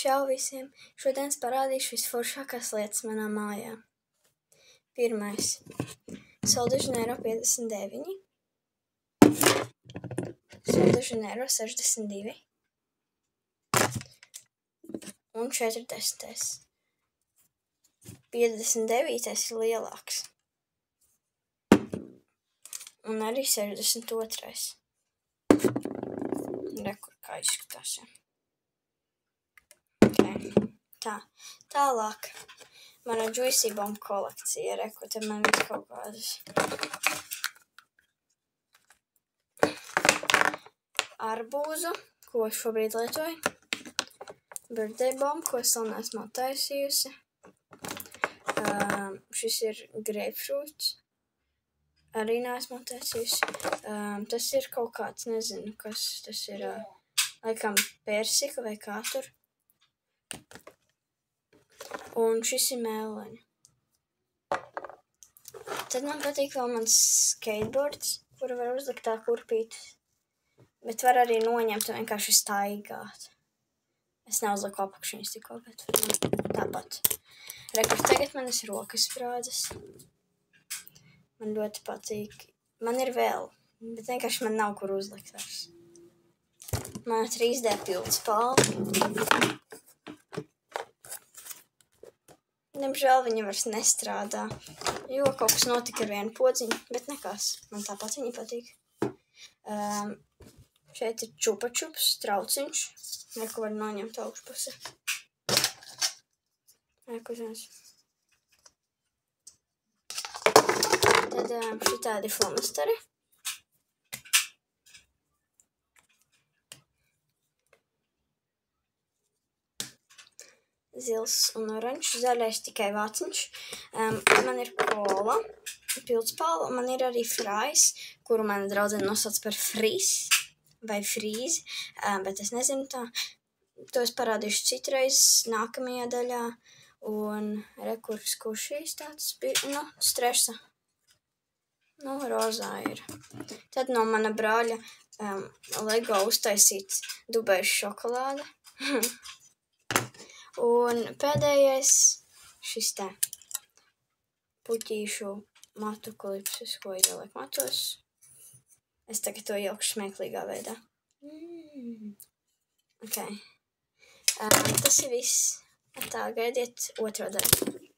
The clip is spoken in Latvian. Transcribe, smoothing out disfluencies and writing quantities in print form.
Čau visiem! Šodien es parādīšu visforšākās lietas manā mājā. Pirmais. Sol de Janeiro 59. Sol de Janeiro 62. Un 40. 59. ir lielāks. Un arī 62. Rekur, kā izskatās. Okay. Tālāk. Mana Juicy Bomb kolekcija. Reku, te man ir kaut kādas arbūzu, ko es šobrīd lietoju. Birthday Bomb, ko es vēl neesmu taisījusi. Šis ir grapefruits. Arī neesmu taisījusi. Tas ir kaut kāds, nezinu, kas tas ir. Laikam persika vai kā tur. Un šis ir mēleņi. Tad man patīk vēl mans skateboards, kuru var uzlikt tā kurpītes. Bet var arī noņemt un vienkārši staigāt. Es neuzliku apakšiņas tikko, bet tāpat. Rekur, tagad manas rokas sprādzas. Man ļoti patīk. Man ir vēl, bet vienkārši man nav kur uzlikt vairs. Mana 3D pildspalva. Diemžēl viņa vairs nestrādā, jo kaut kas notika ar vienu podziņu, bet nekas. Man tāpat viņa patīk. Šeit ir čupačups, trauciņš. Neko var noņemt augšpusi. Tad šitādi flomasteri. Zils un oranžs, zaļais tikai vāciņš. Man ir kola, pildspalva, man ir arī frais, kuru mana draudzene nosauc par fris vai frīzi, bet es nezinu tā. To es parādīšu citreiz nākamajā daļā. Un rekurs, kurš šīs tāds bija, stresa. Rozā ir. Tad no mana brāļa Lego uztaisīts Dubaišu šokolāde. Un pēdējais šis te puķīšu matu klipsis, ko ieliek matos. Es tagad to ielikšu smieklīgā veidā. Okay. Tas ir viss. Tā, gaidiet otro daļu.